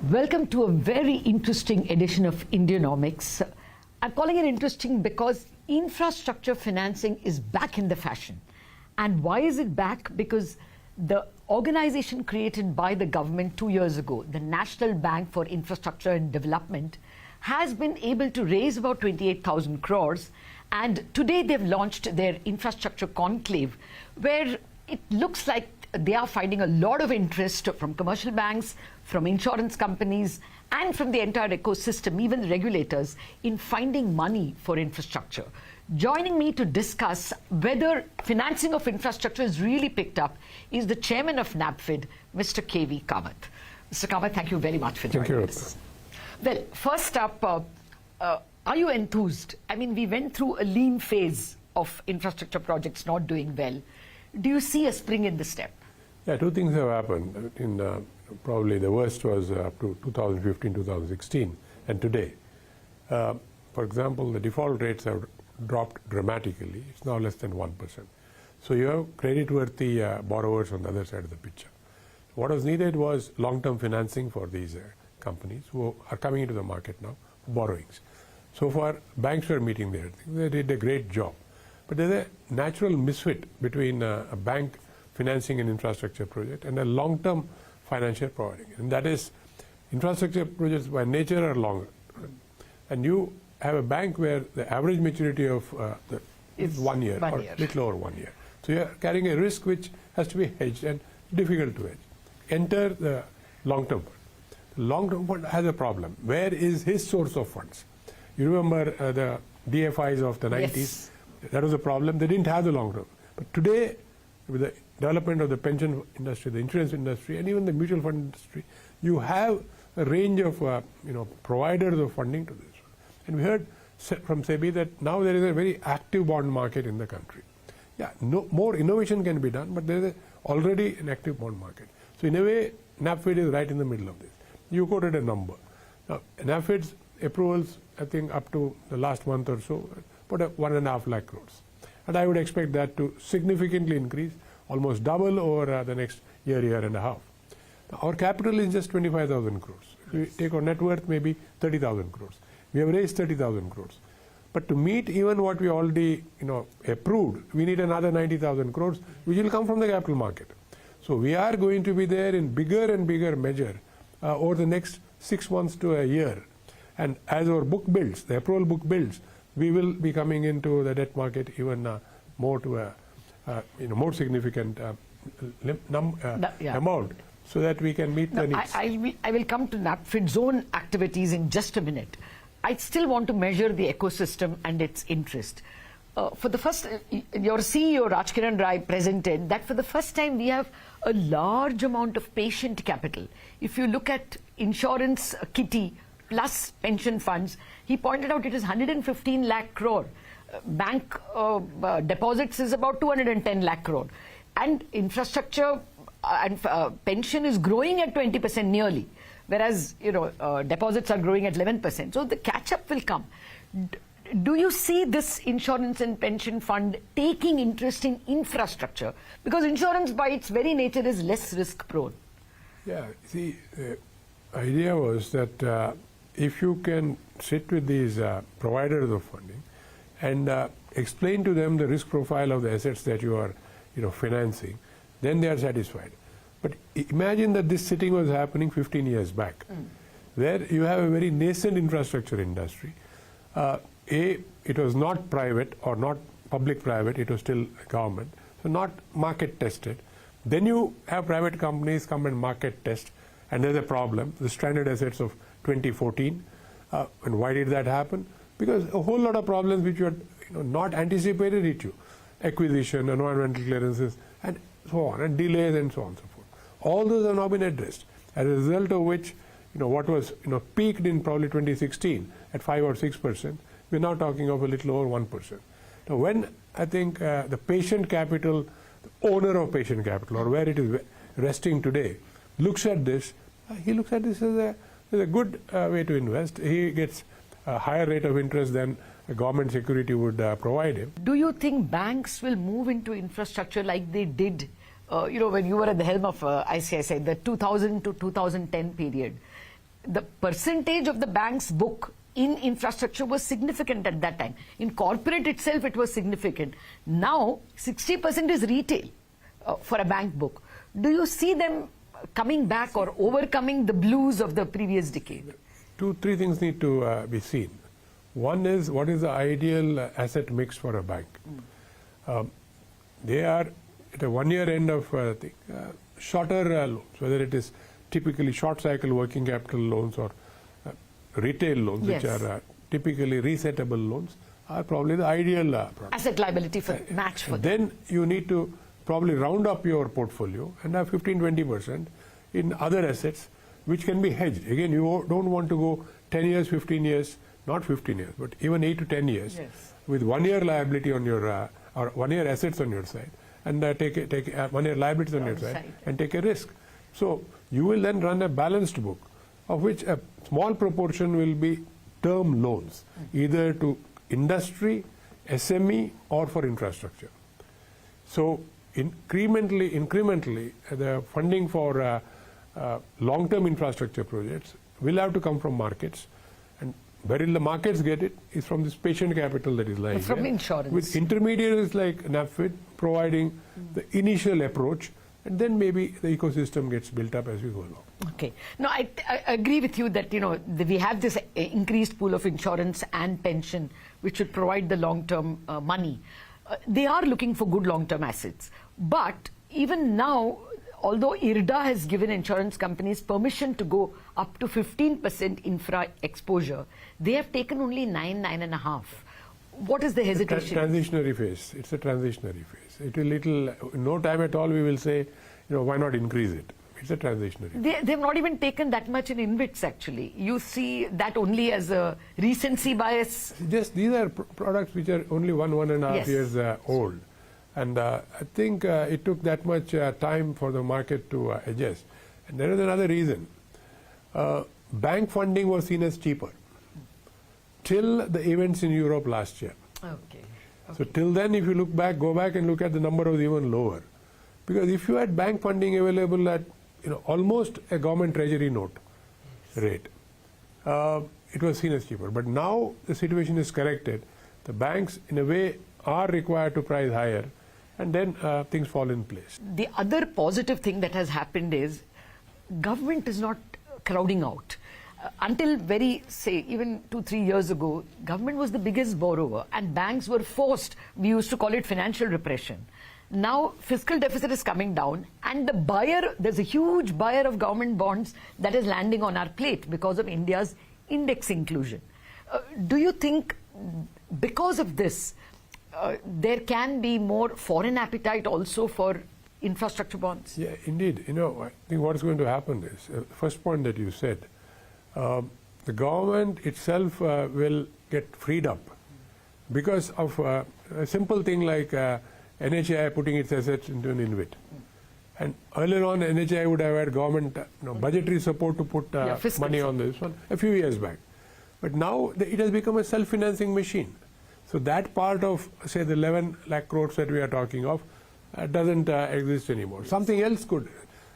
Welcome to a very interesting edition of Indianomics. I'm calling it interesting because infrastructure financing is back in the fashion. And why is it back? Because the organization created by the government 2 years ago, the National Bank for Infrastructure and Development, has been able to raise about 28,000 crores. And today they've launched their infrastructure conclave, where it looks like they are finding a lot of interest from commercial banks, from insurance companies, and from the entire ecosystem, even the regulators, in finding money for infrastructure. Joining me to discuss whether financing of infrastructure is really picked up is the chairman of NaBFID, Mr. KV Kamath. Mr. Kamath, thank you very much for joining us. Well, first up, are you enthused? I mean, we went through a lean phase of infrastructure projects not doing well. Do you see a spring in the step? Yeah, two things have happened. Probably the worst was up to 2015, 2016, and today. For example, the default rates have dropped dramatically. It's now less than 1%. So you have credit-worthy borrowers on the other side of the picture. What was needed was long-term financing for these companies who are coming into the market now, borrowings. So far, banks were meeting their thing. They did a great job. But there's a natural misfit between a bank financing an infrastructure project and a long-term financial providing. And that is, infrastructure projects by nature are longer. And you have a bank where the average maturity of is 1 year or little over 1 year. So you're carrying a risk which has to be hedged and difficult to hedge. Enter the long-term fund. The long-term fund has a problem. Where is his source of funds? You remember the DFIs of the 90s? Yes. That was a problem. They didn't have the long-term. But today, with the development of the pension industry, the insurance industry, and even the mutual fund industry, you have a range of providers of funding to this. And we heard from SEBI that now there is a very active bond market in the country. Yeah, more innovation can be done, but there is already an active bond market. So in a way, NaBFID is right in the middle of this. You quoted a number. Now, NaBFID's approvals, I think up to the last month or so, put up 1.5 lakh crores. And I would expect that to significantly increase, almost double over the next year and a half. Now, our capital is just 25,000 crores. If we take our net worth, maybe 30,000 crores. We have raised 30,000 crores. But to meet even what we already approved, we need another 90,000 crores, which will come from the capital market. So we are going to be there in bigger and bigger measure over the next 6 months to a year. And as our book builds, the approval book builds, we will be coming into the debt market even more to a more significant amount, so that we can meet the needs. I will come to NaBFID's own activities in just a minute. I still want to measure the ecosystem and its interest. For the first, your CEO Rajkiran Rai presented that for the first time we have a large amount of patient capital. If you look at insurance kitty plus pension funds, he pointed out it is 115 lakh crore. Bank deposits is about 210 lakh crore. And infrastructure and pension is growing at 20% nearly, whereas deposits are growing at 11%. So the catch-up will come. Do you see this insurance and pension fund taking interest in infrastructure? Because insurance by its very nature is less risk-prone. Yeah, see, the idea was that if you can sit with these providers of funding and explain to them the risk profile of the assets that you are financing, then they are satisfied. But imagine that this sitting was happening 15 years back, where you have a very nascent infrastructure industry. It was not private or not public-private, it was still government, so not market tested. Then you have private companies come and market test, and there's a problem, the stranded assets of 2014. And why did that happen? Because a whole lot of problems which you had not anticipated hit you. Acquisition, environmental clearances, and so on, and delays and so on and so forth. All those have now been addressed, as a result of which what was peaked in probably 2016 at 5 or 6%, we're now talking of a little over 1%. Now when I think the patient capital, the owner of patient capital, or where it is resting today, looks at this, he looks at this as a good way to invest. He gets a higher rate of interest than a government security would provide him. Do you think banks will move into infrastructure like they did when you were at the helm of ICICI, the 2000 to 2010 period? the percentage of the bank's book in infrastructure was significant at that time. In corporate itself, it was significant. Now, 60% is retail for a bank book. Do you see them coming back or overcoming the blues of the previous decade? 2-3 things need to be seen. One is, what is the ideal asset mix for a bank? They are at a one-year end of shorter loans, whether it is typically short cycle working capital loans or retail loans, yes, which are typically resettable loans, are probably the ideal product. Asset liability for match for them. Then you need to probably round up your portfolio and have 15-20% in other assets which can be hedged. Again, you don't want to go 10 years, 15 years, not 15 years, but even 8 to 10 years, yes, with 1 year liability on your, or 1 year assets on your side, and take 1 year liabilities on your side, and take a risk. So you will then run a balanced book, of which a small proportion will be term loans, either to industry, SME, or for infrastructure. So incrementally, the funding for long-term infrastructure projects will have to come from markets, and where will the markets get it is from this patient capital that is lying from there, insurance, with intermediaries like NaBFID providing the initial approach, and then maybe the ecosystem gets built up as we go along. Okay. No, I agree with you that, we have this increased pool of insurance and pension, which should provide the long-term money. They are looking for good long-term assets. But even now, although IRDA has given insurance companies permission to go up to 15% infra exposure, they have taken only 9.5%. What is the hesitation? Transitionary phase. It's a transitionary phase. It will in no time at all we will say, why not increase it? It's a transitionary phase. They've not even taken that much in InvITs, actually. You see that only as a recency bias. These are products which are only 1.5 yes, years old. And I think it took that much time for the market to adjust. And there is another reason. Bank funding was seen as cheaper till the events in Europe last year. Okay. So till then, if you look back, go back and look at the number was even lower. Because if you had bank funding available at almost a government treasury note rate, it was seen as cheaper. But now the situation is corrected. The banks, in a way, are required to price higher, and then things fall in place. The other positive thing that has happened is government is not crowding out. Until even 2-3 years ago, government was the biggest borrower and banks were forced, we used to call it financial repression. Now fiscal deficit is coming down and there's a huge buyer of government bonds that is landing on our plate because of India's index inclusion. Do you think because of this, there can be more foreign appetite also for infrastructure bonds? Yeah, indeed. I think what is going to happen is, the first point that you said, the government itself will get freed up because of a simple thing like NHAI putting its assets into an InvIT. And earlier on, NHAI would have had government budgetary support to put money on this one a few years back. But now it has become a self-financing machine. So that part of, say, the 11 lakh crores that we are talking of doesn't exist anymore. Something else could,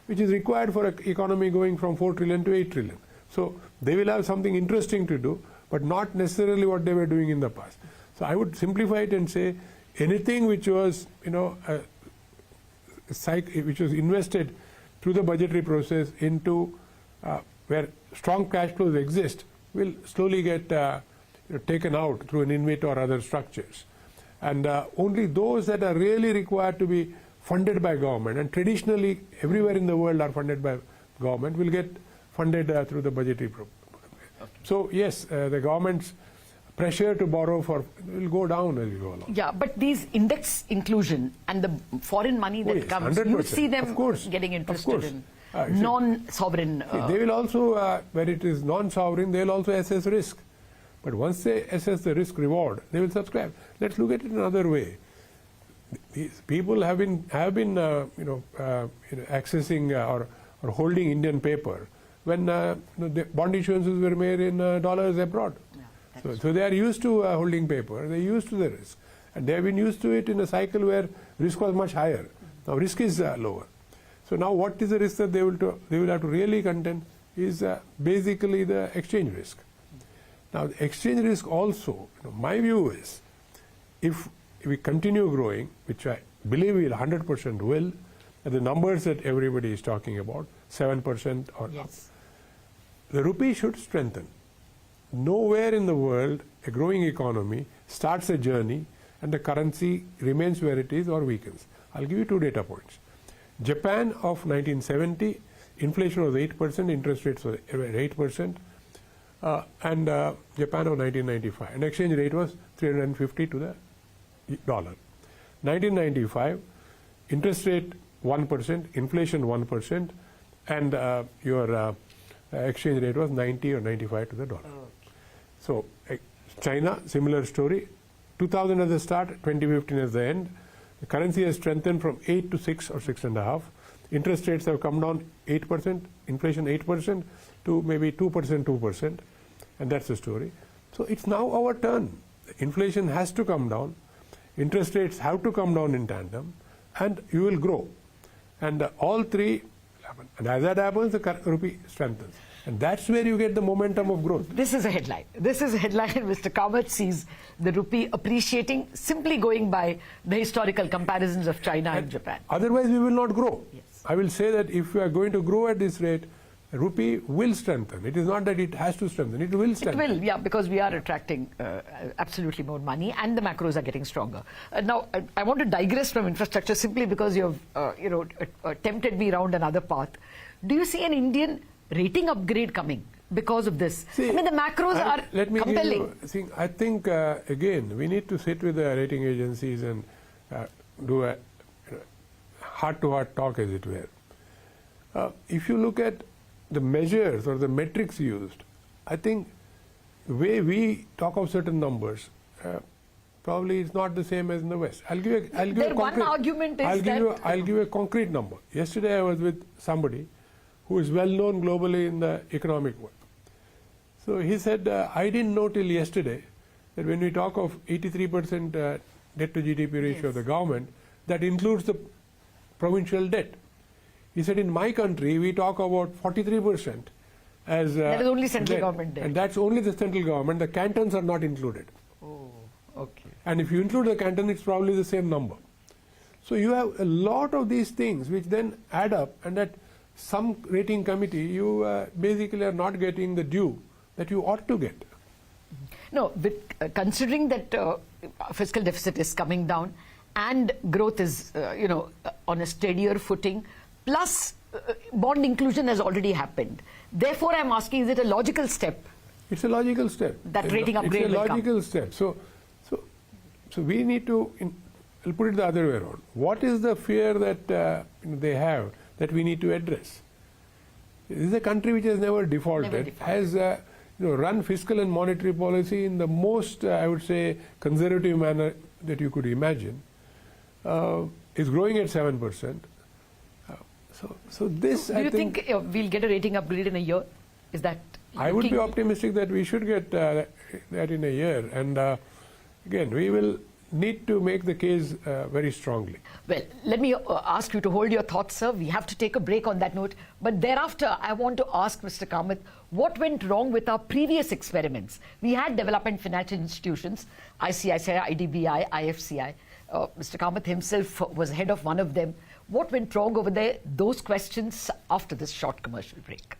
which is required for an economy going from 4 trillion to 8 trillion. So they will have something interesting to do, but not necessarily what they were doing in the past. So I would simplify it and say anything which was, which was invested through the budgetary process into where strong cash flows exist will slowly get taken out through an InvIT or other structures. And only those that are really required to be funded by government, and traditionally everywhere in the world are funded by government, will get funded through the budgetary program. Okay. So yes, the government's pressure to borrow will go down as we go along. Yeah, but these index inclusion and the foreign money that comes, 100%. You see them getting interested in non-sovereign. They will also, where it is non-sovereign, they will also assess risk. But once they assess the risk reward, they will subscribe. Let's look at it another way. These people have been accessing or holding Indian paper when the bond issuances were made in dollars abroad. Yeah, so they are used to holding paper. They are used to the risk, and they have been used to it in a cycle where risk was much higher. Now risk is lower. So now what is the risk that they will have to really contend? is basically the exchange risk. Now, the exchange risk also, my view is, if we continue growing, which I believe we 100% will, at the numbers that everybody is talking about, 7% or up, the rupee should strengthen. Nowhere in the world a growing economy starts a journey and the currency remains where it is or weakens. I'll give you 2 data points. Japan of 1970, inflation was 8%, interest rates were 8%, and Japan of 1995, and exchange rate was 350 to the dollar. 1995, interest rate 1%, inflation 1%, and your exchange rate was 90 or 95 to the dollar. So China, similar story. 2000 as the start, 2015 as the end. The currency has strengthened from 8 to 6 or 6.5. Interest rates have come down 8%, inflation 8% to maybe 2%, and that's the story. So it's now our turn. Inflation has to come down, interest rates have to come down in tandem, and you will grow. And all three happen. And as that happens, the rupee strengthens. And that's where you get the momentum of growth. This is a headline. This is a headline. Mr. Kamath sees the rupee appreciating, simply going by the historical comparisons of China and Japan. Otherwise, we will not grow. Yes. I will say that if we are going to grow at this rate, the rupee will strengthen. It is not that it has to strengthen. It will strengthen. It will, yeah, because we are attracting absolutely more money and the macros are getting stronger. Now, I want to digress from infrastructure simply because you have tempted me around another path. Do you see an Indian rating upgrade coming because of this? See, I mean, the macros are compelling. I think, again, we need to sit with the rating agencies and do a heart-to-heart talk, as it were. If you look at the measures or the metrics used, I think the way we talk of certain numbers probably is not the same as in the West. I'll give you a concrete number. Yesterday I was with somebody who is well known globally in the economic world. So he said, I didn't know till yesterday that when we talk of 83% debt to GDP ratio of the government, that includes the provincial debt. He said, in my country, we talk about 43% as that is only central government debt. And that's only the central government. The cantons are not included. Oh, okay. And if you include the canton, it's probably the same number. So you have a lot of these things which then add up, and that some rating committee, you basically are not getting the due that you ought to get. No, but considering that fiscal deficit is coming down and growth is, on a steadier footing, plus bond inclusion has already happened. Therefore, I'm asking, is it a logical step? It's a logical step. That rating upgrade will come. It's a logical step. So we need to, I'll put it the other way around. What is the fear that they have that we need to address? This is a country which has never defaulted, has run fiscal and monetary policy in the most, I would say, conservative manner that you could imagine. Is growing at 7%. So this, do you think we'll get a rating upgrade in a year? Is that? I would be optimistic that we should get that in a year. And again, we will need to make the case very strongly. Well, let me ask you to hold your thoughts, sir. We have to take a break on that note. But thereafter, I want to ask Mr. Kamath, what went wrong with our previous experiments? We had development financial institutions, ICICI, IDBI, IFCI. Mr. Kamath himself was head of one of them. What went wrong over there? Those questions after this short commercial break.